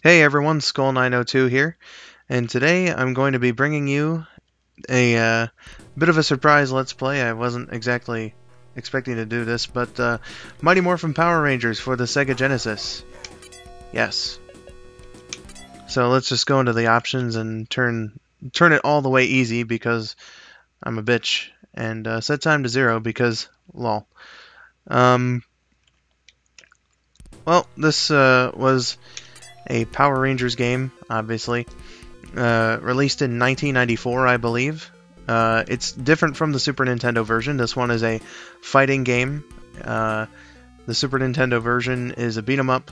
Hey everyone, Skull902 here, and today I'm going to be bringing you a bit of a surprise Let's Play. I wasn't exactly expecting to do this, but Mighty Morphin Power Rangers for the Sega Genesis. Yes. So let's just go into the options and turn it all the way easy because I'm a bitch, and set time to 0 because lol. Well, this was a Power Rangers game, obviously. Released in 1994, I believe. It's different from the Super Nintendo version. This one is a fighting game. The Super Nintendo version is a beat 'em up.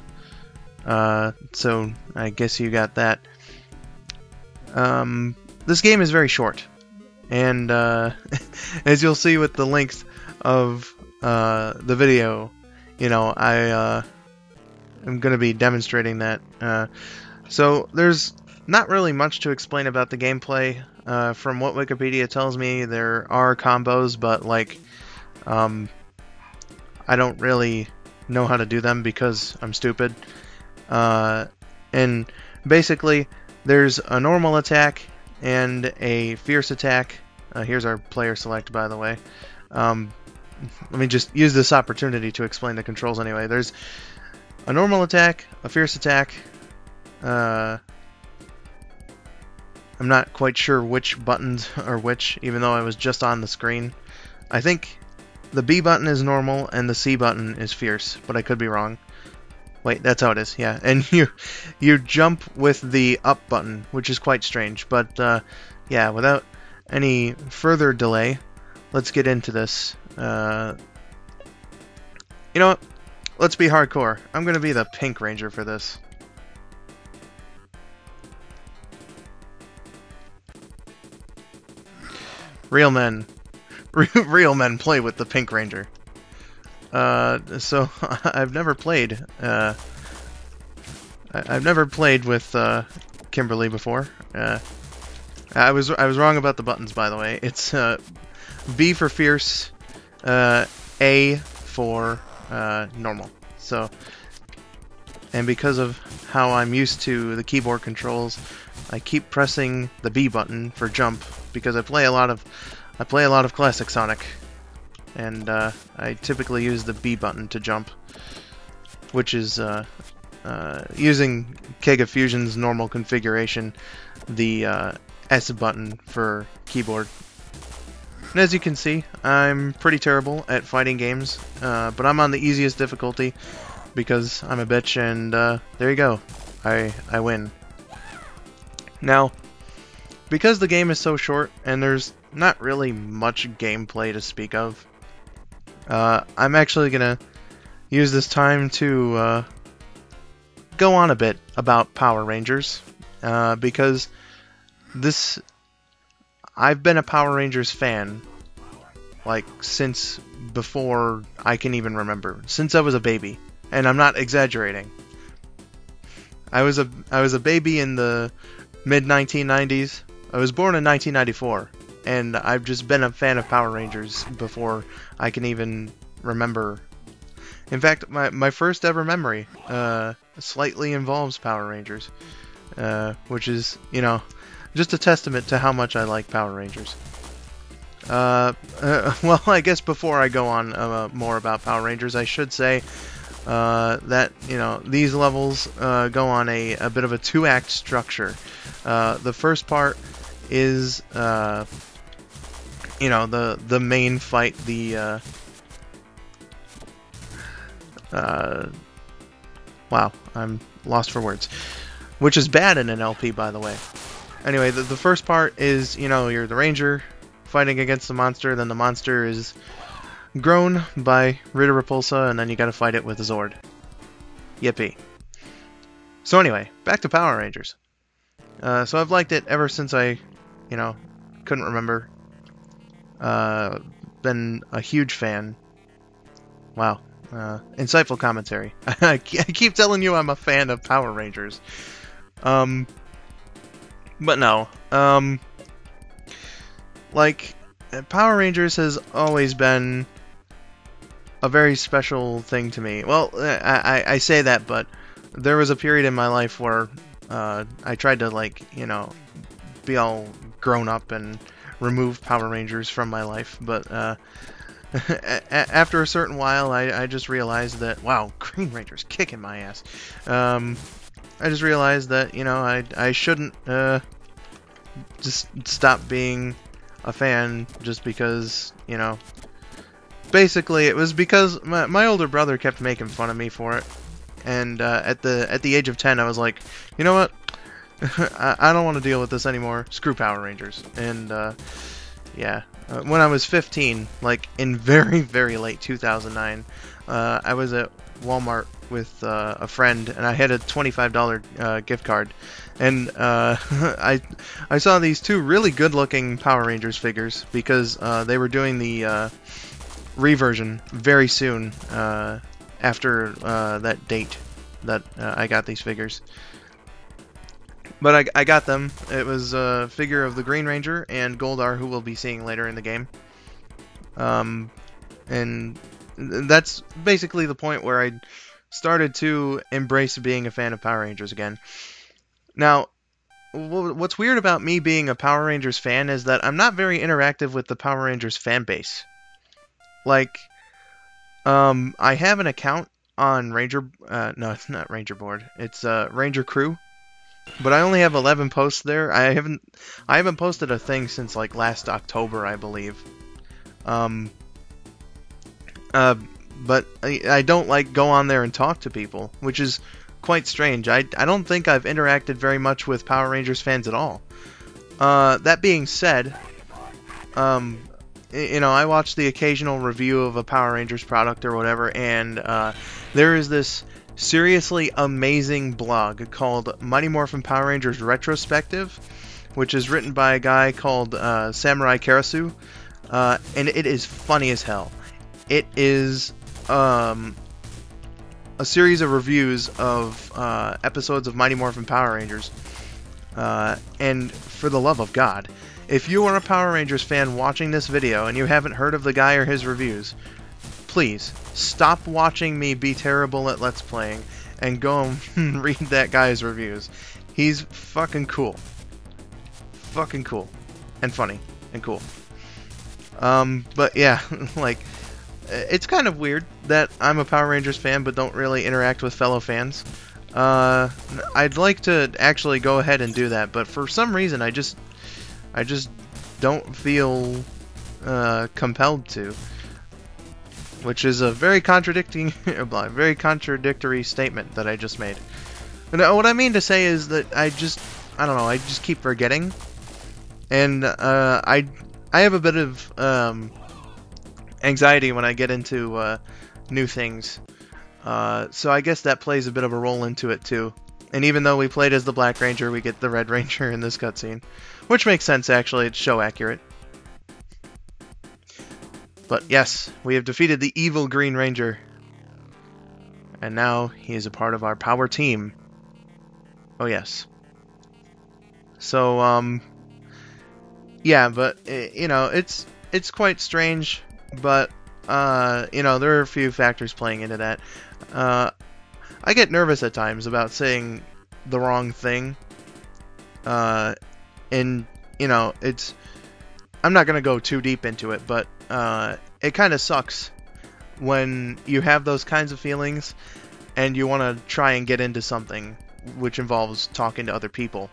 So I guess you got that. This game is very short, and as you'll see with the length of the video, you know, I'm going to be demonstrating that. So there's not really much to explain about the gameplay. From what Wikipedia tells me, there are combos, but like, I don't really know how to do them because I'm stupid. And basically, there's a normal attack and a fierce attack. Here's our player select, by the way. Let me just use this opportunity to explain the controls anyway. There's a normal attack, a fierce attack. I'm not quite sure which buttons are which, even though I was just on the screen. I think the B button is normal and the C button is fierce, but I could be wrong. Wait, that's how it is, yeah. And you jump with the up button, which is quite strange. But yeah, without any further delay, let's get into this. You know what? Let's be hardcore. I'm going to be the Pink Ranger for this. Real men play with the Pink Ranger. So I've never played. I've never played with Kimberly before. I was wrong about the buttons, by the way. It's B for fierce, A for normal. So, and because of how I'm used to the keyboard controls, I keep pressing the B button for jump because I play a lot of classic Sonic, and I typically use the B button to jump, which is using Kega Fusion's normal configuration, the S button for keyboard. And as you can see, I'm pretty terrible at fighting games, but I'm on the easiest difficulty because I'm a bitch, and there you go. I win. Now, because the game is so short and there's not really much gameplay to speak of, I'm actually gonna use this time to go on a bit about Power Rangers, because I've been a Power Rangers fan like since before I can even remember, since I was a baby, and I'm not exaggerating. I was a baby in the mid-1990s. I was born in 1994, and I've just been a fan of Power Rangers before I can even remember. In fact, my first ever memory slightly involves Power Rangers, which is, you know, just a testament to how much I like Power Rangers. Well, I guess before I go on more about Power Rangers, I should say that, you know, these levels go on a bit of a two-act structure. The first part is, you know, the main fight, the wow, I'm lost for words, which is bad in an LP, by the way. Anyway, the first part is, you know, you're the Ranger fighting against the monster, then the monster is grown by Rita Repulsa, and then you gotta fight it with Zord. Yippee. So anyway, back to Power Rangers. So I've liked it ever since I, you know, couldn't remember. Been a huge fan. Wow. Insightful commentary. I keep telling you I'm a fan of Power Rangers. But no, like, Power Rangers has always been a very special thing to me. Well, I say that, but there was a period in my life where I tried to, like, you know, be all grown up and remove Power Rangers from my life, but after a certain while, I just realized that, wow, Green Ranger's kicking my ass. I just realized that, you know, I shouldn't just stop being a fan just because, you know, basically it was because my older brother kept making fun of me for it, and at the age of 10, I was like, you know what, I don't want to deal with this anymore. Screw Power Rangers. And yeah, when I was 15, like in very, very late 2009, I was at Walmart with a friend, and I had a $25 gift card, and I saw these two really good-looking Power Rangers figures because they were doing the reversion very soon after that date that I got these figures. But I got them. It was a figure of the Green Ranger and Goldar, who we'll be seeing later in the game. And that's basically the point where I started to embrace being a fan of Power Rangers again. Now, what's weird about me being a Power Rangers fan is that I'm not very interactive with the Power Rangers fan base. Like, I have an account on Ranger... no, it's not Ranger Board. It's Ranger Crew. But I only have 11 posts there. I haven't posted a thing since, like, last October, I believe. But I don't, like, go on there and talk to people, which is quite strange. I don't think I've interacted very much with Power Rangers fans at all. That being said, you know, I watch the occasional review of a Power Rangers product or whatever, and there is this seriously amazing blog called Mighty Morphin Power Rangers Retrospective, which is written by a guy called samuraikarasu, and it is funny as hell. It is a series of reviews of episodes of Mighty Morphin Power Rangers, and for the love of God, if you are a Power Rangers fan watching this video and you haven't heard of the guy or his reviews, please stop watching me be terrible at Let's Playing and go and read that guy's reviews. He's fucking cool. Fucking cool. And funny. And cool. But yeah, like, it's kind of weird that I'm a Power Rangers fan but don't really interact with fellow fans. I'd like to actually go ahead and do that, but for some reason I just don't feel compelled to. Which is a very contradictory statement that I just made. And what I mean to say is that I don't know, I just keep forgetting. And I have a bit of anxiety when I get into new things. So I guess that plays a bit of a role into it too. And even though we played as the Black Ranger, we get the Red Ranger in this cutscene. Which makes sense, actually. It's show accurate. But yes, we have defeated the evil Green Ranger. And now he is a part of our power team. Oh yes. So, yeah, but, you know, it's quite strange, but, you know, there are a few factors playing into that. I get nervous at times about saying the wrong thing. And, you know, I'm not going to go too deep into it, but it kind of sucks when you have those kinds of feelings and you want to try and get into something which involves talking to other people.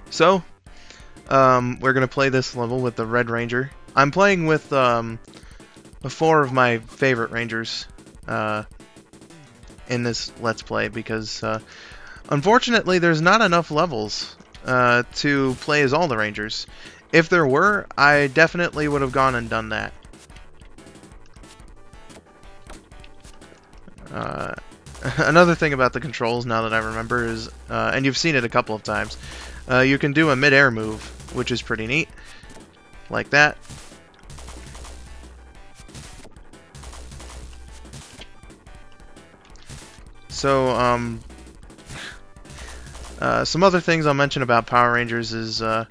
So, we're going to play this level with the Red Ranger. I'm playing with 4 of my favorite Rangers in this Let's Play because, unfortunately, there's not enough levels to play as all the Rangers. If there were, I definitely would have gone and done that. Another thing about the controls, now that I remember, is, and you've seen it a couple of times, you can do a mid-air move, which is pretty neat. Like that. So, some other things I'll mention about Power Rangers is, I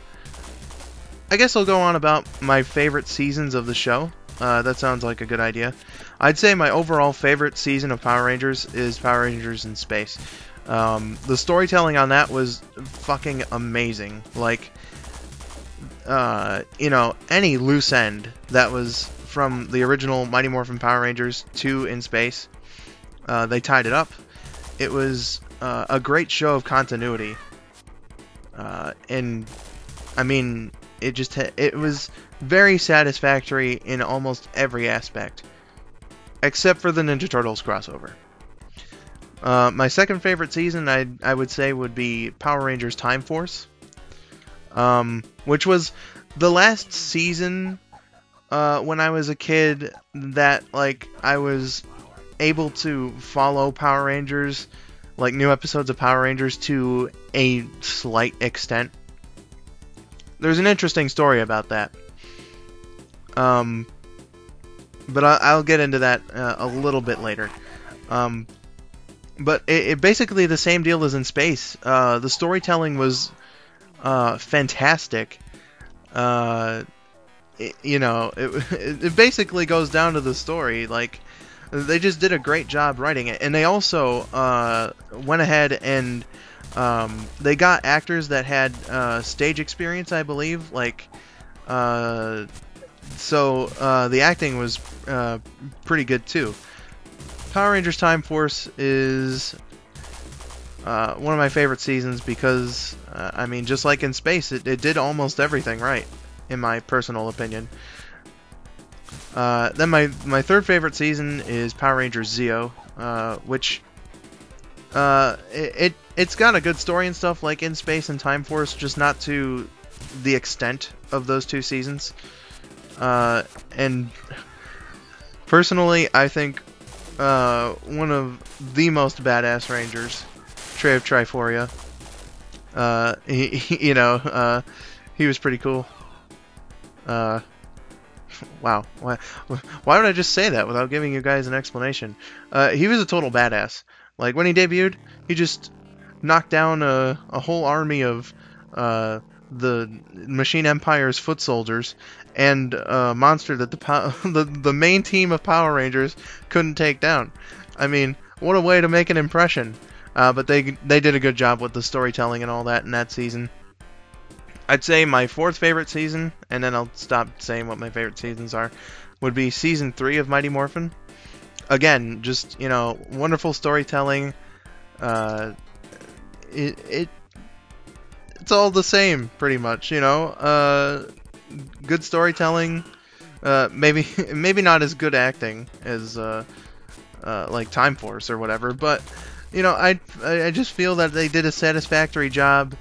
guess I'll go on about my favorite seasons of the show. That sounds like a good idea. I'd say my overall favorite season of Power Rangers is Power Rangers in Space. The storytelling on that was fucking amazing. Like, you know, any loose end that was from the original Mighty Morphin Power Rangers to In Space, they tied it up. It was a great show of continuity. And, I mean, it was very satisfactory in almost every aspect. Except for the Ninja Turtles crossover. My second favorite season, I would say, would be Power Rangers Time Force. Which was the last season when I was a kid that, like, I was able to follow Power Rangers, like new episodes of Power Rangers, to a slight extent. There's an interesting story about that. But I'll get into that a little bit later. But it basically the same deal as In Space. The storytelling was fantastic. You know, it basically goes down to the story. Like, they just did a great job writing it, and they also went ahead and they got actors that had stage experience, I believe. Like, so the acting was pretty good too. Power Rangers Time Force is one of my favorite seasons because, I mean, just like In Space, it did almost everything right, in my personal opinion. Then my third favorite season is Power Rangers Zeo, which it's got a good story and stuff like In Space and Time Force, just not to the extent of those two seasons. And personally, I think one of the most badass Rangers, Trey of Triforia. You know, he was pretty cool. Wow, why would I just say that without giving you guys an explanation? He was a total badass. Like, when he debuted, he just knocked down a whole army of the Machine Empire's foot soldiers and a monster that the main team of Power Rangers couldn't take down. I mean, what a way to make an impression. But they did a good job with the storytelling and all that in that season. I'd say my fourth favorite season, and then I'll stop saying what my favorite seasons are, would be Season 3 of Mighty Morphin. Again, just, you know, wonderful storytelling. It's all the same, pretty much, you know. Good storytelling. Maybe not as good acting as like Time Force or whatever, but, you know, I just feel that they did a satisfactory job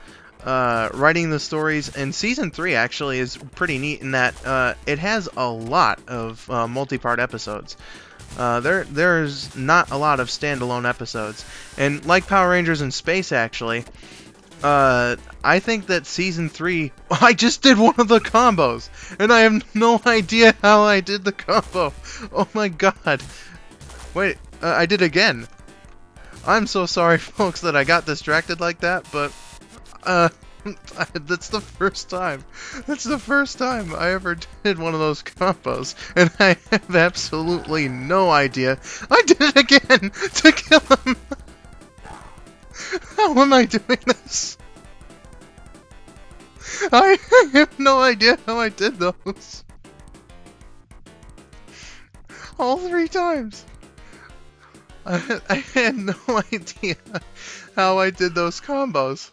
writing the stories, and Season 3 actually is pretty neat in that it has a lot of multi-part episodes. There's not a lot of standalone episodes, and like Power Rangers in Space, actually, I think that Season 3, I just did one of the combos, and I have no idea how I did the combo. Oh my god. Wait, I did again. I'm so sorry, folks, that I got distracted like that, but that's the first time. That's the first time I ever did one of those combos, and I have absolutely no idea. I did it again to kill him. How am I doing this? I have no idea how I did those. All 3 times. I had no idea how I did those combos.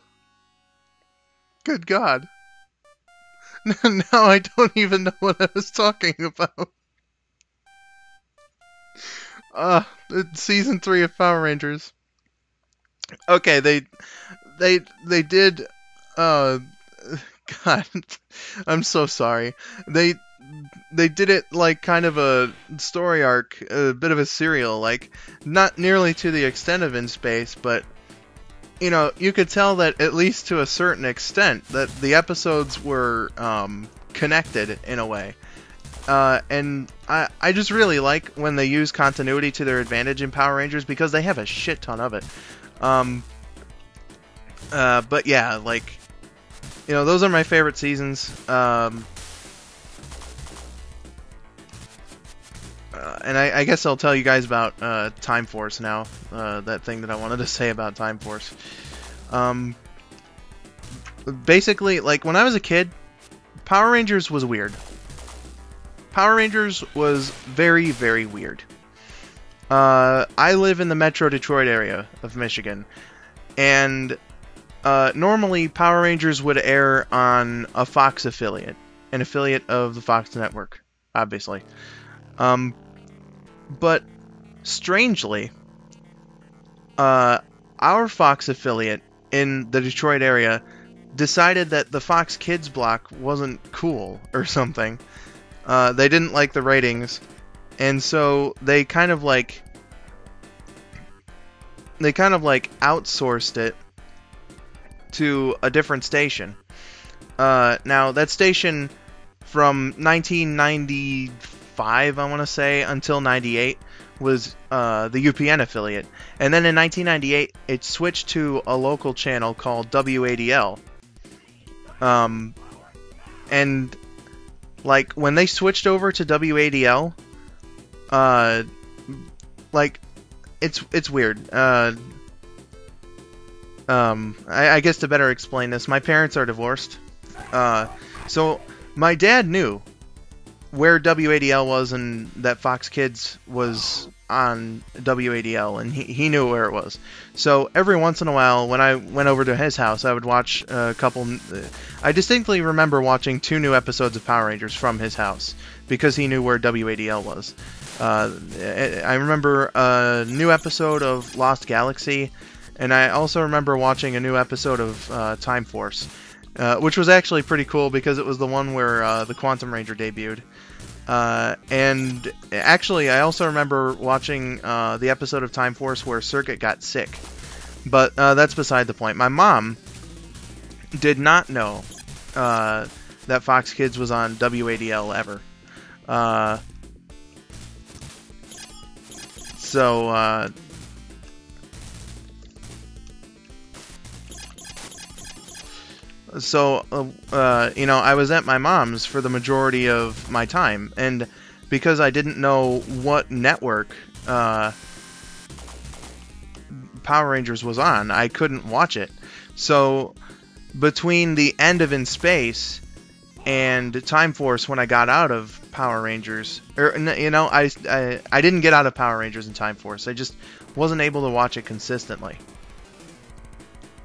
Good God. Now I don't even know what I was talking about. Season 3 of Power Rangers. Okay, they did, God, I'm so sorry. They did it like kind of a story arc, a bit of a serial, like, not nearly to the extent of In Space, but, you know, you could tell that, at least to a certain extent, that the episodes were connected in a way. And I just really like when they use continuity to their advantage in Power Rangers, because they have a shit ton of it. But yeah, like, you know, those are my favorite seasons. and I guess I'll tell you guys about Time Force now. That thing that I wanted to say about Time Force. Basically, like, when I was a kid, Power Rangers was weird. Power Rangers was very, very weird. I live in the Metro Detroit area of Michigan, and normally Power Rangers would air on a Fox affiliate, an affiliate of the Fox network, obviously. But strangely, our Fox affiliate in the Detroit area decided that the Fox Kids block wasn't cool or something. They didn't like the ratings, and so they kind of like outsourced it to a different station. Now that station from 1995, I want to say, until 98 was the UPN affiliate, and then in 1998 it switched to a local channel called WADL. And like when they switched over to WADL, like it's weird. I guess to better explain this, my parents are divorced, so my dad knew where WADL was and that Fox Kids was on WADL, and he knew where it was. So every once in a while, when I went over to his house, I would watch a couple. I distinctly remember watching 2 new episodes of Power Rangers from his house because he knew where WADL was. I remember a new episode of Lost Galaxy, and I also remember watching a new episode of Time Force, which was actually pretty cool because it was the one where the Quantum Ranger debuted. And actually, I also remember watching the episode of Time Force where Circuit got sick. But that's beside the point. My mom did not know that Fox Kids was on WADL ever. So, you know, I was at my mom's for the majority of my time, and because I didn't know what network Power Rangers was on, I couldn't watch it. So, between the end of In Space and Time Force, when I got out of Power Rangers, or, you know, I didn't get out of Power Rangers and Time Force. I just wasn't able to watch it consistently.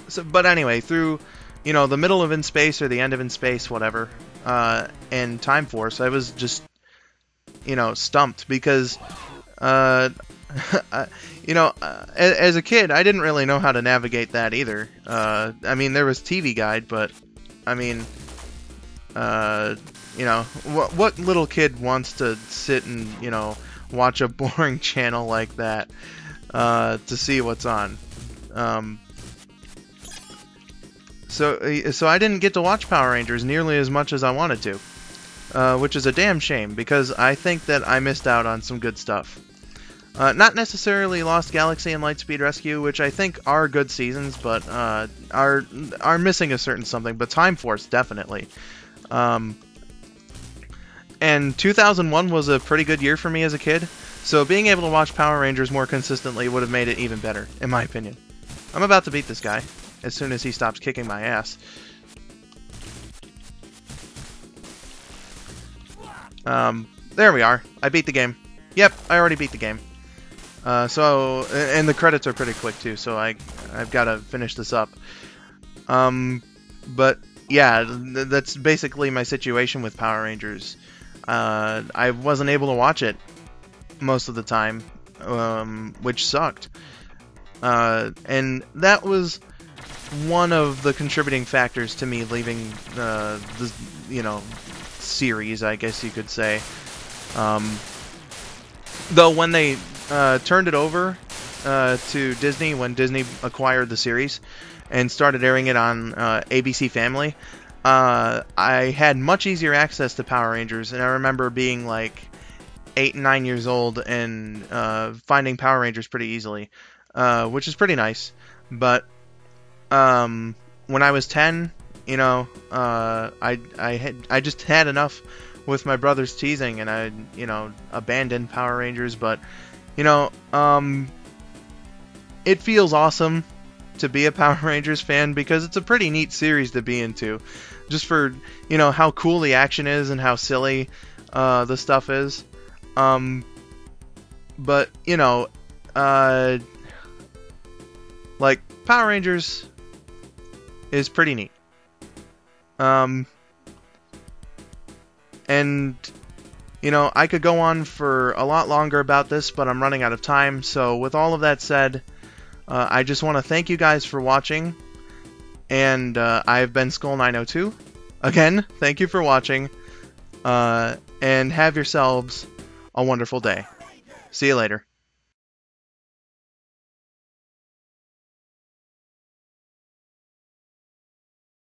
So, but anyway, through, you know, the middle of In Space or the end of In Space, whatever, and Time Force, I was just, you know, stumped because, you know, as a kid, I didn't really know how to navigate that either. I mean, there was TV Guide, but, I mean, you know, what little kid wants to sit and, you know, watch a boring channel like that to see what's on? So I didn't get to watch Power Rangers nearly as much as I wanted to, which is a damn shame because I think that I missed out on some good stuff. Not necessarily Lost Galaxy and Lightspeed Rescue, which I think are good seasons, but are missing a certain something. But Time Force definitely. And 2001 was a pretty good year for me as a kid, so being able to watch Power Rangers more consistently would have made it even better, in my opinion. I'm about to beat this guy as soon as he stops kicking my ass. There we are. I beat the game. Yep, I already beat the game. So, and the credits are pretty quick too, so I've got to finish this up. But yeah, that's basically my situation with Power Rangers. I wasn't able to watch it most of the time, which sucked. And that was one of the contributing factors to me leaving the, you know, series, I guess you could say. Though when they turned it over to Disney, when Disney acquired the series and started airing it on ABC Family, I had much easier access to Power Rangers, and I remember being like 8 and 9 years old and finding Power Rangers pretty easily, which is pretty nice. But when I was 10, you know, I just had enough with my brother's teasing, and I, abandoned Power Rangers, but, it feels awesome to be a Power Rangers fan because it's a pretty neat series to be into. Just for, how cool the action is and how silly the stuff is. But, like, Power Rangers is pretty neat. And, I could go on for a lot longer about this, but I'm running out of time. So with all of that said, I just want to thank you guys for watching. And I've been Skull902. Again, thank you for watching. And have yourselves a wonderful day. See you later.